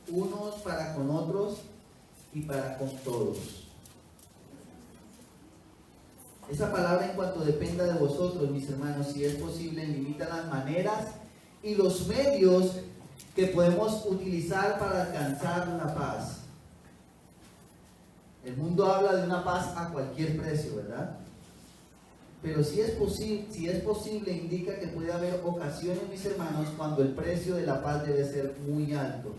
unos para con otros y para con todos. Esa palabra, en cuanto dependa de vosotros, mis hermanos, si es posible, limita las maneras y los medios que podemos utilizar para alcanzar la paz. El mundo habla de una paz a cualquier precio, ¿verdad? Pero si es posible, indica que puede haber ocasiones, mis hermanos, cuando el precio de la paz debe ser muy alto.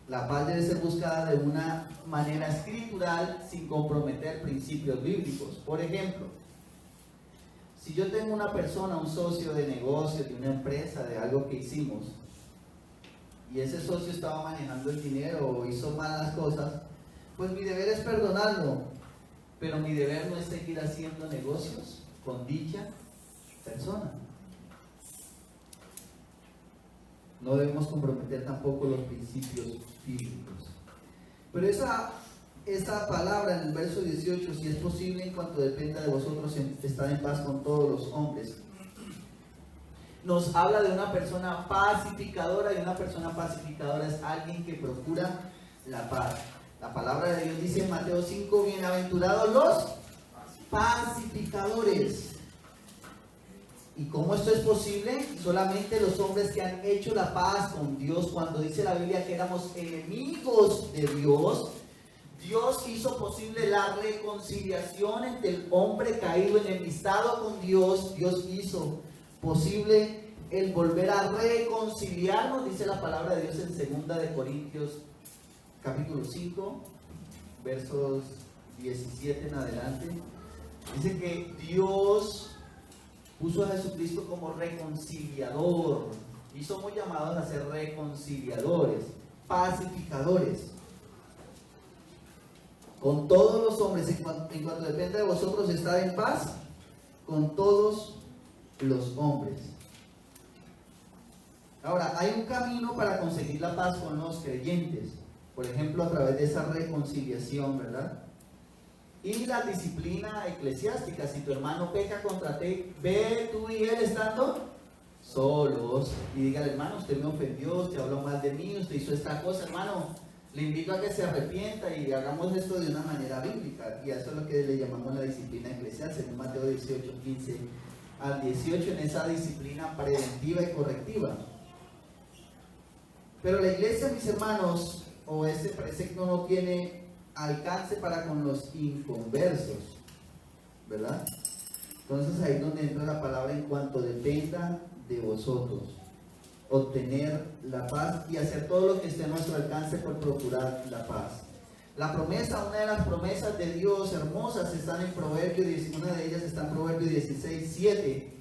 La paz debe ser buscada de una manera escritural sin comprometer principios bíblicos. Por ejemplo, si yo tengo una persona, un socio de negocio, de una empresa, de algo que hicimos, y ese socio estaba manejando el dinero o hizo malas cosas, pues mi deber es perdonarlo, pero mi deber no es seguir haciendo negocios con dicha persona. No debemos comprometer tampoco los principios bíblicos. Pero esa palabra en el verso 18, si es posible, en cuanto dependa de vosotros, estar en paz con todos los hombres, nos habla de una persona pacificadora, y una persona pacificadora es alguien que procura la paz. La palabra de Dios dice en Mateo 5, bienaventurados los pacificadores. ¿Y cómo esto es posible? Solamente los hombres que han hecho la paz con Dios. Cuando dice la Biblia que éramos enemigos de Dios, Dios hizo posible la reconciliación entre el hombre caído, enemistado con Dios. Dios hizo posible el volver a reconciliarnos, dice la palabra de Dios en 2 de Corintios capítulo 5, versos 17 en adelante. Dice que Dios puso a Jesucristo como reconciliador, y somos llamados a ser reconciliadores, pacificadores con todos los hombres. En cuanto dependa de vosotros, estar en paz con todos los hombres. Ahora, hay un camino para conseguir la paz con los creyentes, por ejemplo, a través de esa reconciliación, ¿verdad? Y la disciplina eclesiástica. Si tu hermano peca contra ti, ve tú y él estando solos y dígale: hermano, usted me ofendió, usted habló mal de mí, usted hizo esta cosa, hermano, le invito a que se arrepienta y hagamos esto de una manera bíblica. Y eso es lo que le llamamos la disciplina eclesiástica, en Mateo 18, 15 al 18, en esa disciplina preventiva y correctiva. Pero la iglesia, mis hermanos, o ese precepto no tiene alcance para con los inconversos, ¿verdad? Entonces ahí es donde entra la palabra en cuanto dependa de vosotros. Obtener la paz y hacer todo lo que esté a nuestro alcance por procurar la paz. La promesa, una de las promesas de Dios hermosas están en Proverbios, una de ellas está en Proverbios 16, 7.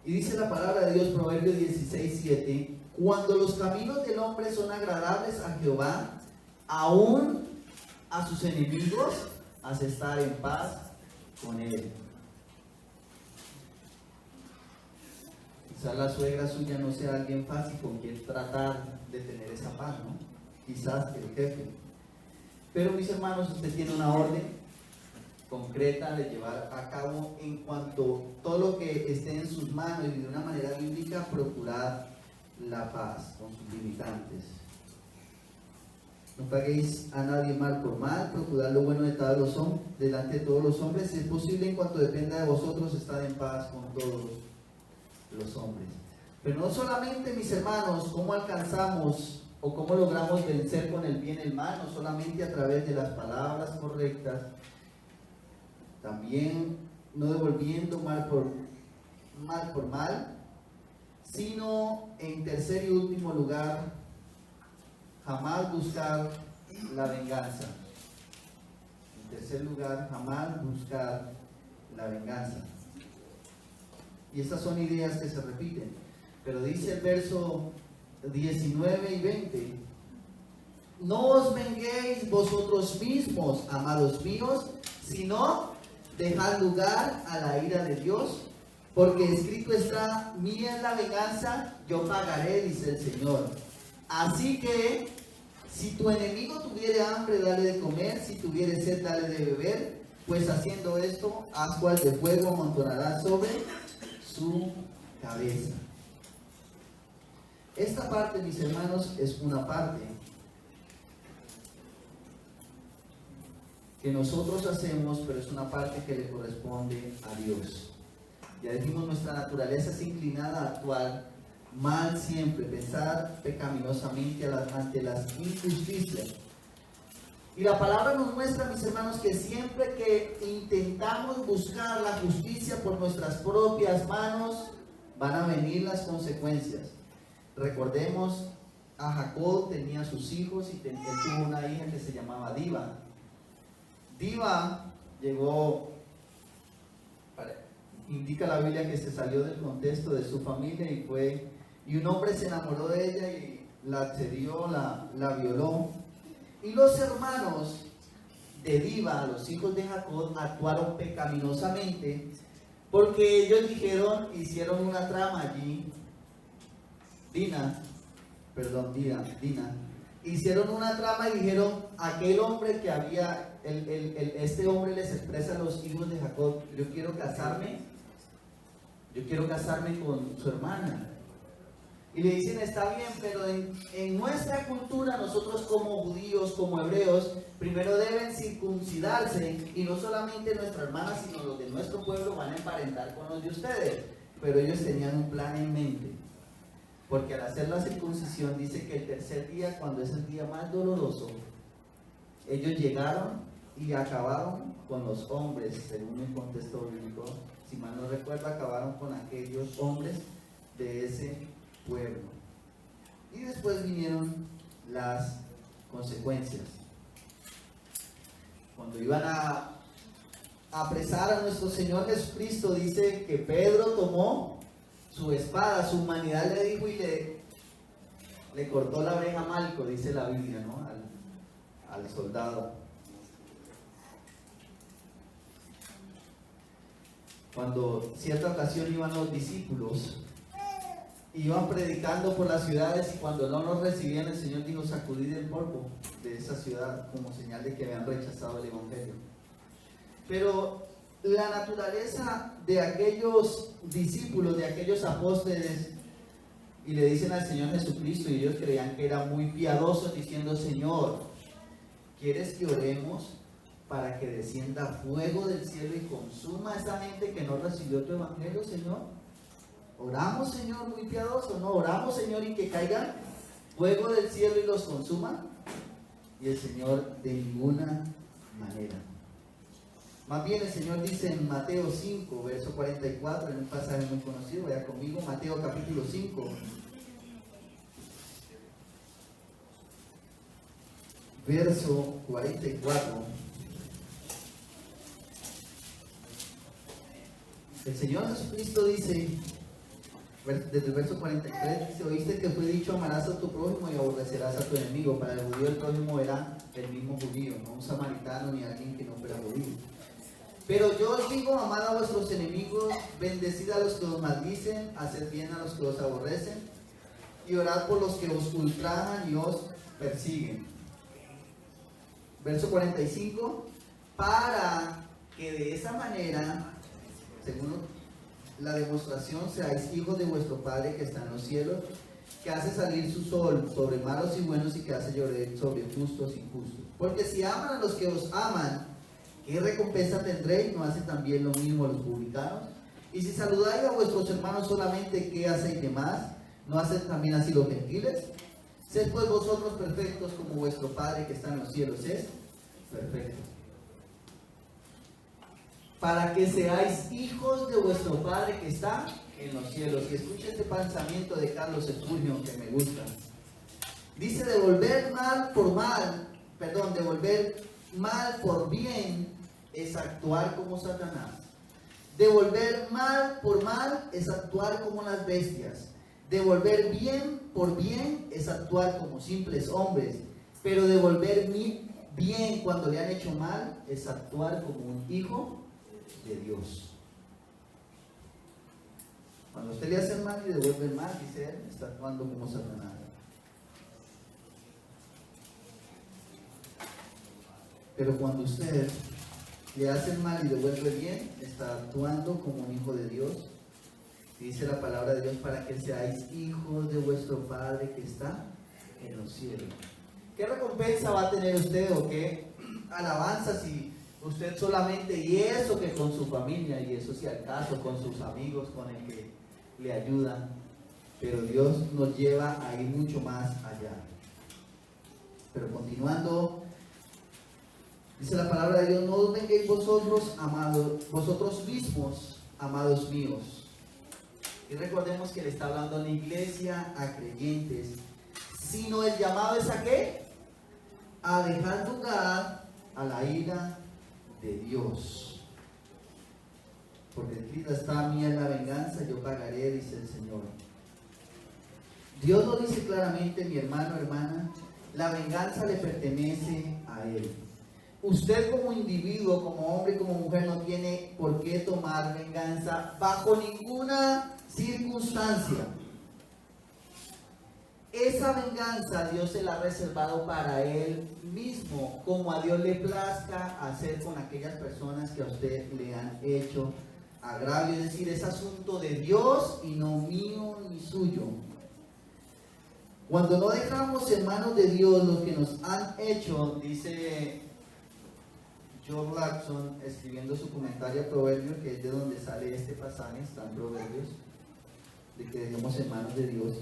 Y dice la palabra de Dios, Proverbios 16, 7, cuando los caminos del hombre son agradables a Jehová, aún a sus enemigos hasta estar en paz con él. Quizás la suegra suya no sea alguien fácil con quien tratar de tener esa paz, ¿no? Quizás el jefe. Pero mis hermanos, usted tiene una orden concreta de llevar a cabo en cuanto todo lo que esté en sus manos y de una manera bíblica procurar la paz con sus limitantes. No paguéis a nadie mal por mal, procurad lo bueno delante de todos los hombres, si es posible en cuanto dependa de vosotros, estar en paz con todos los hombres. Pero no solamente, mis hermanos, cómo alcanzamos o cómo logramos vencer con el bien el mal, no solamente a través de las palabras correctas, también no devolviendo mal por mal, sino en tercer y último lugar, jamás buscar la venganza. En tercer lugar, jamás buscar la venganza. Y estas son ideas que se repiten. Pero dice el verso 19 y 20: no os venguéis vosotros mismos, amados míos, sino dejad lugar a la ira de Dios, porque escrito está: mía es la venganza, yo pagaré, dice el Señor. Así que, si tu enemigo tuviere hambre, dale de comer; si tuviere sed, dale de beber, pues haciendo esto, ascuas de fuego amontonará sobre su cabeza. Esta parte, mis hermanos, es una parte que nosotros hacemos, pero es una parte que le corresponde a Dios. Ya dijimos, nuestra naturaleza es inclinada a actuar mal siempre, pensar pecaminosamente ante las injusticias. Y la palabra nos muestra, mis hermanos, que siempre que intentamos buscar la justicia por nuestras propias manos, van a venir las consecuencias. Recordemos, a Jacob tenía sus hijos y él tuvo una hija que se llamaba Diva. Diva llegó, indica la Biblia que se salió del contexto de su familia y un hombre se enamoró de ella y la accedió, la violó. Y los hermanos de Diva, los hijos de Jacob, actuaron pecaminosamente porque ellos hicieron una trama allí. Dina, hicieron una trama y dijeron: aquel hombre que había, este hombre les expresa a los hijos de Jacob: yo quiero casarme con su hermana. Y le dicen: está bien, pero en nuestra cultura, nosotros como judíos, como hebreos, primero deben circuncidarse, y no solamente nuestra hermana, sino los de nuestro pueblo van a emparentar con los de ustedes. Pero ellos tenían un plan en mente, porque al hacer la circuncisión dice que el tercer día, cuando es el día más doloroso, ellos llegaron y acabaron con los hombres, según el contexto bíblico. Si mal no recuerdo, acabaron con aquellos hombres de ese pueblo. Y después vinieron las consecuencias. Cuando iban a apresar a nuestro Señor Jesucristo, dice que Pedro tomó su espada, su humanidad le dijo, y le cortó la oreja a Malco, dice la Biblia, ¿no? Al soldado. Cuando cierta ocasión iban los discípulos, iban predicando por las ciudades, y cuando no los recibían, el Señor dijo: sacudid el polvo de esa ciudad, como señal de que habían rechazado el Evangelio. Pero la naturaleza de aquellos discípulos, de aquellos apóstoles, y le dicen al Señor Jesucristo, y ellos creían que era muy piadoso, diciendo: Señor, ¿quieres que oremos para que descienda fuego del cielo y consuma a esa gente que no recibió tu Evangelio, Señor? ¿Oramos, Señor, muy piadoso? ¿No oramos, Señor, y que caiga fuego del cielo y los consuma? Y el Señor: de ninguna manera. Más bien el Señor dice en Mateo 5, verso 44, en un pasaje muy conocido, vaya conmigo, Mateo capítulo 5, verso 44. El Señor Jesucristo dice: Desde el verso 43 dice: oíste que fue dicho, amarás a tu prójimo y aborrecerás a tu enemigo. Para el judío el prójimo era el mismo judío, no un samaritano ni alguien que no fuera judío. Pero yo os digo, amad a vuestros enemigos, bendecid a los que os maldicen, haced bien a los que os aborrecen, y orad por los que os ultrajan y os persiguen. Verso 45: para que de esa manera, según la demostración, seáis hijos de vuestro Padre que está en los cielos, que hace salir su sol sobre malos y buenos y que hace llover sobre justos y injustos. Porque si aman a los que os aman, ¿qué recompensa tendréis? ¿No hacen también lo mismo los publicanos? Y si saludáis a vuestros hermanos solamente, ¿qué hacéis de más? ¿No hacen también así los gentiles? Sed pues vosotros perfectos como vuestro Padre que está en los cielos es perfecto. Para que seáis hijos de vuestro Padre que está en los cielos. Y escucha este pensamiento de Carlos Spurgeon que me gusta. Dice: devolver mal por bien es actuar como Satanás. Devolver mal por mal es actuar como las bestias. Devolver bien por bien es actuar como simples hombres. Pero devolver bien cuando le han hecho mal es actuar como un hijo de Dios. Cuando usted le hace mal y devuelve el mal, dice él, está actuando como Satanás. Pero cuando usted le hace el mal y devuelve bien, está actuando como un hijo de Dios. Dice la palabra de Dios: para que seáis hijos de vuestro Padre que está en los cielos. ¿Qué recompensa va a tener usted o qué alabanza si usted solamente, y eso que con su familia, y eso si al caso con sus amigos, con el que le ayudan, pero Dios nos lleva a ir mucho más allá? Pero continuando, dice la palabra de Dios: no os venguéis vosotros mismos, amados míos. Y recordemos que le está hablando a la iglesia, a creyentes, sino el llamado es ¿a qué? A dejar lugar a la ira de Dios. Porque escrita está: mía es la venganza, yo pagaré, dice el Señor. Dios lo dice claramente, mi hermano, hermana, la venganza le pertenece a Él. Usted como individuo, como hombre y como mujer, no tiene por qué tomar venganza bajo ninguna circunstancia. Esa venganza Dios se la ha reservado para Él mismo, como a Dios le plazca hacer con aquellas personas que a usted le han hecho agravio. Es decir, es asunto de Dios y no mío ni suyo. Cuando no dejamos en manos de Dios lo que nos han hecho, dice Joe Blackson, escribiendo su comentario a Proverbios, que es de donde sale este pasaje, está en Proverbios, de que dejemos en manos de Dios.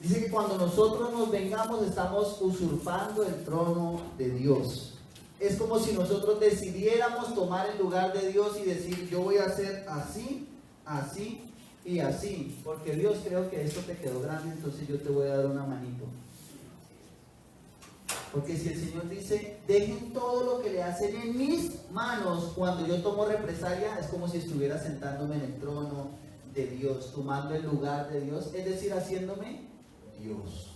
Dice que cuando nosotros nos vengamos estamos usurpando el trono de Dios. Es como si nosotros decidiéramos tomar el lugar de Dios y decir: yo voy a hacer así, así y así, porque Dios, creo que esto te quedó grande, entonces yo te voy a dar una manito. Porque si el Señor dice: dejen todo lo que le hacen en mis manos, cuando yo tomo represalia, es como si estuviera sentándome en el trono de Dios, tomando el lugar de Dios, es decir, haciéndome Dios.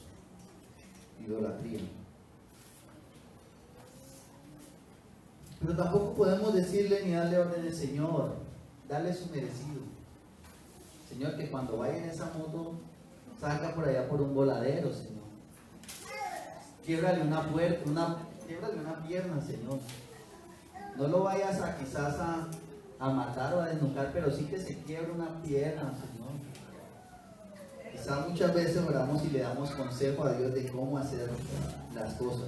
Idolatría. Pero tampoco podemos decirle ni darle órdenes: Señor, dale su merecido. Señor, que cuando vaya en esa moto salga por allá por un voladero, Señor. Quiebrale una puerta, quiebrale una pierna, Señor. No lo vayas a quizás a matar o a desnucar, pero sí que se quiebre una pierna, Señor. Quizás muchas veces oramos y le damos consejo a Dios de cómo hacer las cosas.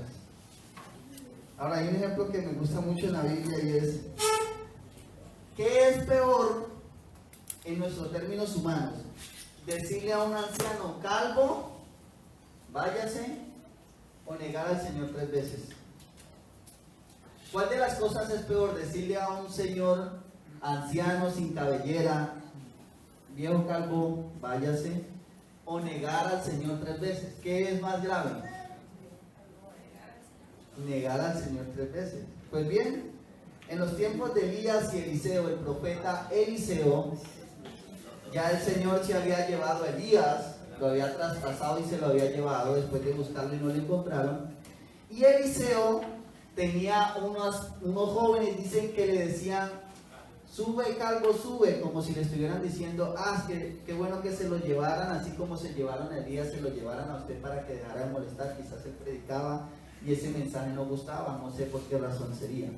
Ahora, hay un ejemplo que me gusta mucho en la Biblia y es: ¿qué es peor en nuestros términos humanos? Decirle a un anciano calvo: váyase, o negar al Señor 3 veces. ¿Cuál de las cosas es peor? Decirle a un señor anciano sin cabellera: viejo calvo, váyase, o negar al Señor 3 veces. ¿Qué es más grave? Negar al Señor 3 veces. Pues bien, en los tiempos de Elías y Eliseo, el profeta Eliseo Ya el Señor se había llevado a Elías, lo había traspasado y se lo había llevado después de buscarlo y no lo encontraron. Y Eliseo tenía unos jóvenes, dicen que le decían, sube calvo, sube, como si le estuvieran diciendo, qué bueno que se lo llevaran, así como se llevaron a Elías, se lo llevaran a usted para que dejara de molestar. Quizás él predicaba y ese mensaje no gustaba, no sé por qué razón sería.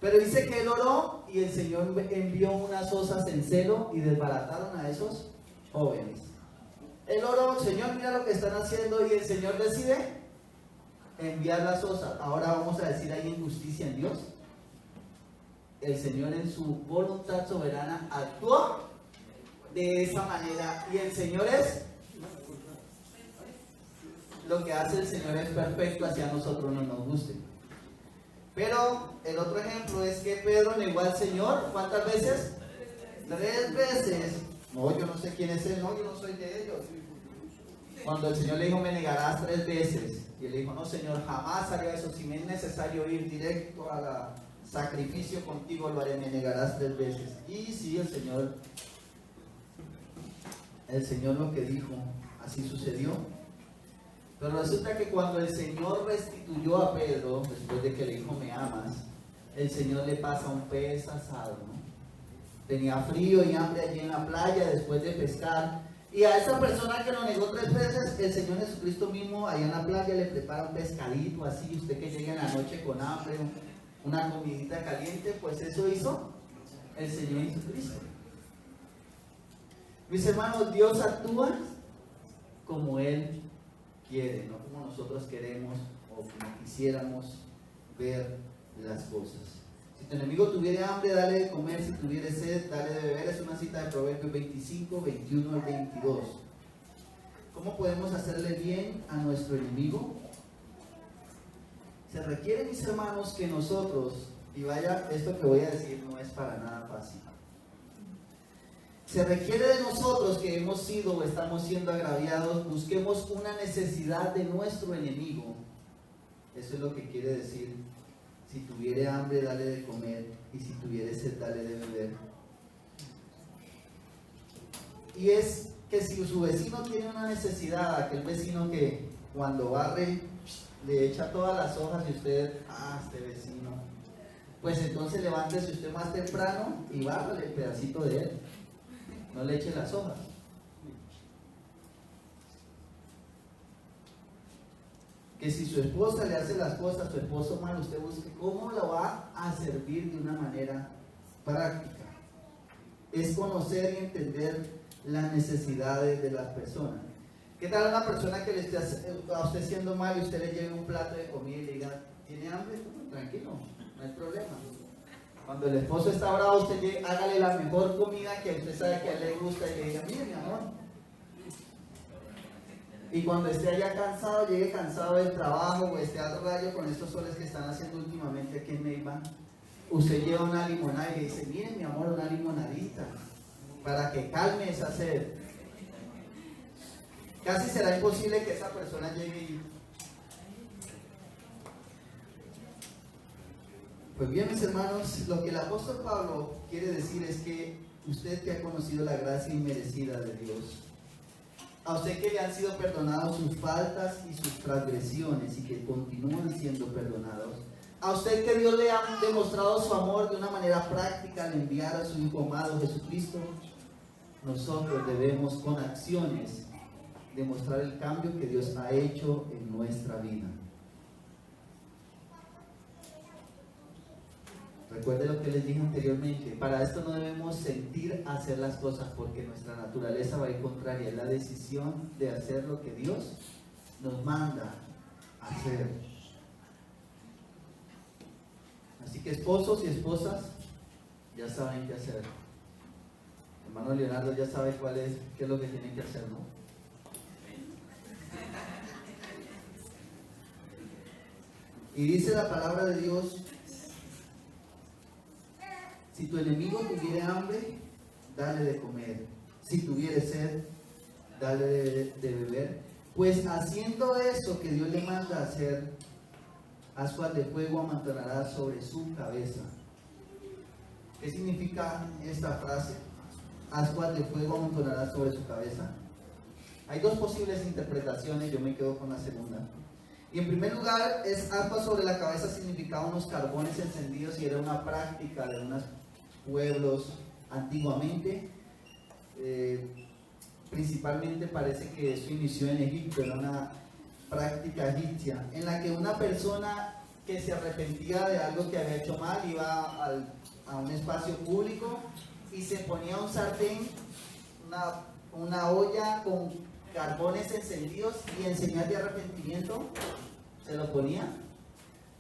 Pero dice que él oró y el Señor envió unas osas en celo y desbarataron a esos jóvenes. Él oró, Señor, mira lo que están haciendo, y el Señor decide enviar las osas. Ahora vamos a decir, ¿hay injusticia en Dios? El Señor en su voluntad soberana actuó de esa manera, y el Señor es, lo que hace el Señor es perfecto, hacia nosotros no nos guste. Pero el otro ejemplo es que Pedro negó al Señor, ¿cuántas veces? 3 veces. No, yo no sé quién es él, no, yo no soy de ellos. Cuando el Señor le dijo, me negarás 3 veces, y él dijo, no, Señor, jamás haría eso. Si me es necesario ir directo al sacrificio contigo, lo haré, me negarás 3 veces. Y sí, el Señor lo que dijo, así sucedió. Pero resulta que cuando el Señor restituyó a Pedro, después de que le dijo, me amas, el Señor le pasa un pez asado, ¿no? Tenía frío y hambre allí en la playa después de pescar. Y a esa persona que lo negó 3 veces, el Señor Jesucristo mismo allá en la playa le prepara un pescadito así. Usted que llega en la noche con hambre, una comidita caliente, pues eso hizo el Señor Jesucristo. Mis hermanos, Dios actúa como Él quiere, no como nosotros queremos o como quisiéramos ver las cosas. Si tu enemigo tuviera hambre, dale de comer; si tuviera sed, dale de beber. Es una cita de Proverbios 25, 21 al 22. ¿Cómo podemos hacerle bien a nuestro enemigo? Se requiere, mis hermanos, que nosotros, y vaya, esto que voy a decir no es para nada fácil. Se requiere de nosotros, que hemos sido o estamos siendo agraviados, busquemos una necesidad de nuestro enemigo. Eso es lo que quiere decir: si tuviere hambre, dale de comer; y si tuviere sed, dale de beber. Y es que si su vecino tiene una necesidad, aquel vecino que cuando barre le echa todas las hojas, y usted, este vecino, pues entonces levántese usted más temprano y bárrale el pedacito de él. No le eche las hojas. Que si su esposa le hace las cosas, su esposo mal, usted busque cómo lo va a servir de una manera práctica. Es conocer y entender las necesidades de las personas. ¿Qué tal una persona que le esté a usted siendo mal y usted le lleve un plato de comida y le diga, ¿tiene hambre? Tranquilo, no hay problema. Cuando el esposo está bravo, usted hágale la mejor comida que usted sabe que a él le gusta y le diga, mire mi amor. Y cuando esté allá cansado, llegue cansado del trabajo o esté al rayo con estos soles que están haciendo últimamente aquí en Neiva, usted lleva una limonada y le dice, mire mi amor, una limonadita para que calme esa sed. Casi será imposible que esa persona llegue y... Pues bien, mis hermanos, lo que el apóstol Pablo quiere decir es que usted que ha conocido la gracia inmerecida de Dios, a usted que le han sido perdonados sus faltas y sus transgresiones y que continúan siendo perdonados, a usted que Dios le ha demostrado su amor de una manera práctica al enviar a su Hijo amado Jesucristo, nosotros debemos con acciones demostrar el cambio que Dios ha hecho en nuestra vida. Recuerde lo que les dije anteriormente, para esto no debemos sentir hacer las cosas porque nuestra naturaleza va a ir contraria, es la decisión de hacer lo que Dios nos manda hacer. Así que esposos y esposas ya saben qué hacer. Hermano Leonardo ya sabe qué es lo que tienen que hacer, ¿no? Y dice la palabra de Dios: si tu enemigo tuviere hambre, dale de comer; si tuviere sed, dale de beber. Pues haciendo eso que Dios le manda hacer, ascuas de fuego amontonará sobre su cabeza. ¿Qué significa esta frase? ascuas de fuego amontonarás sobre su cabeza. Hay dos posibles interpretaciones, yo me quedo con la segunda. Y en primer lugar, ascuas sobre la cabeza significaba unos carbones encendidos y era una práctica de unos pueblos antiguamente. Principalmente parece que eso inició en Egipto, era una práctica egipcia, en la que una persona que se arrepentía de algo que había hecho mal iba a un espacio público y se ponía un sartén, una olla con carbones encendidos y en señal de arrepentimiento se lo ponía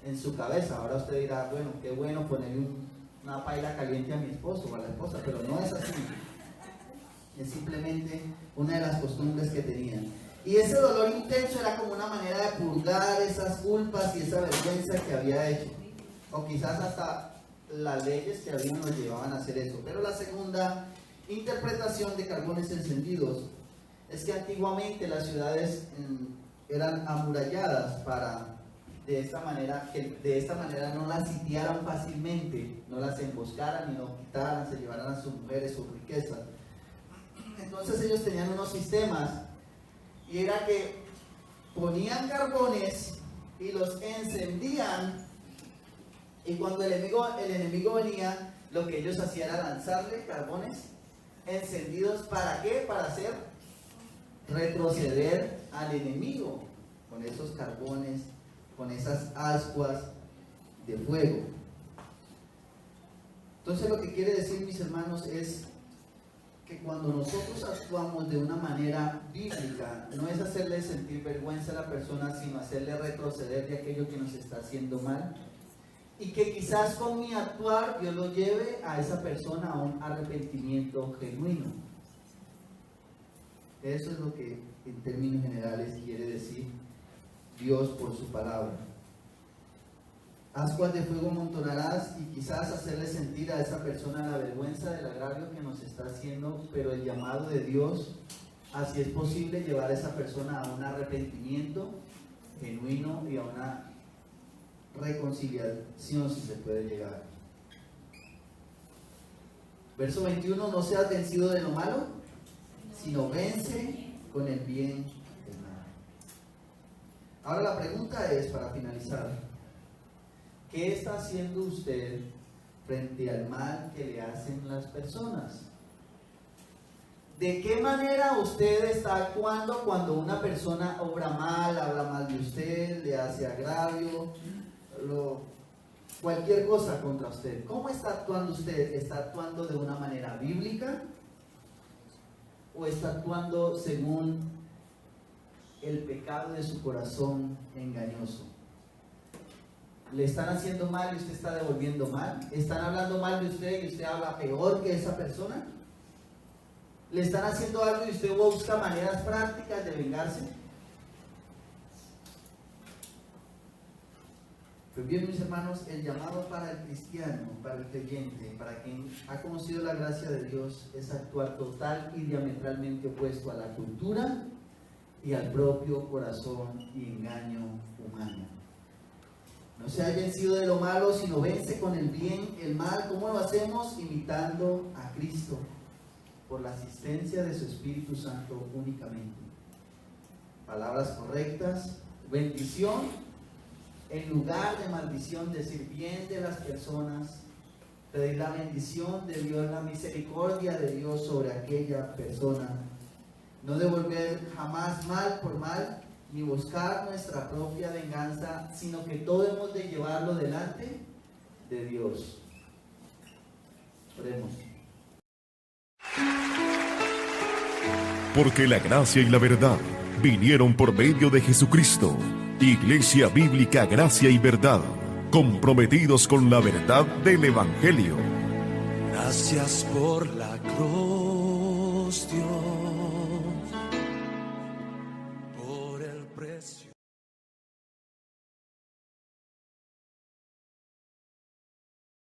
en su cabeza. Ahora usted dirá, bueno, qué bueno ponerle una paila caliente a mi esposo o a la esposa, pero no es así. Es simplemente una de las costumbres que tenían. Y ese dolor intenso era como una manera de purgar esas culpas y esa vergüenza que había hecho. O quizás hasta las leyes que habían nos llevaban a hacer eso. Pero la segunda interpretación de carbones encendidos es que antiguamente las ciudades eran amuralladas para de esta manera no las sitiaran fácilmente, no las emboscaran y no quitaran, se llevaran a sus mujeres, sus riquezas. Entonces ellos tenían unos sistemas y era que ponían carbones y los encendían, y cuando el enemigo venía, lo que ellos hacían era lanzarle carbones encendidos. ¿Para qué? Para hacer retroceder al enemigo con esos carbones, con esas ascuas de fuego. Entonces lo que quiere decir, mis hermanos, es que cuando nosotros actuamos de una manera bíblica, no es hacerle sentir vergüenza a la persona, sino hacerle retroceder de aquello que nos está haciendo mal, y que quizás con mi actuar yo lo lleve a esa persona a un arrepentimiento genuino. Eso es lo que en términos generales quiere decir Dios por su palabra. Ascuas de fuego amontonarás, y quizás hacerle sentir a esa persona la vergüenza del agravio que nos está haciendo, pero el llamado de Dios, así es posible llevar a esa persona a un arrepentimiento genuino y a una reconciliación, si se puede llegar. Verso 21, no seas vencido de lo malo, sino vence con el bien del mal. Ahora la pregunta es, para finalizar, ¿qué está haciendo usted frente al mal que le hacen las personas? ¿De qué manera usted está actuando cuando una persona obra mal, habla mal de usted, le hace agravio, cualquier cosa contra usted? ¿Cómo está actuando usted? ¿Está actuando de una manera bíblica? ¿O está actuando según el pecado de su corazón engañoso? ¿Le están haciendo mal y usted está devolviendo mal? ¿Están hablando mal de usted y usted habla peor que esa persona? ¿Le están haciendo algo y usted busca maneras prácticas de vengarse? Pues bien, mis hermanos, el llamado para el cristiano, para el creyente, para quien ha conocido la gracia de Dios, es actuar total y diametralmente opuesto a la cultura y al propio corazón y engaño humano. No se haya vencido de lo malo, sino vence con el bien el mal. ¿Cómo lo hacemos? Imitando a Cristo, por la asistencia de su Espíritu Santo únicamente. Palabras correctas, bendición en lugar de maldición, decir bien de las personas, pedir la bendición de Dios, la misericordia de Dios sobre aquella persona, no devolver jamás mal por mal, ni buscar nuestra propia venganza, sino que todo hemos de llevarlo delante de Dios. Oremos. Porque la gracia y la verdad vinieron por medio de Jesucristo. Iglesia Bíblica Gracia y Verdad, comprometidos con la verdad del Evangelio. Gracias por la cruz, Dios.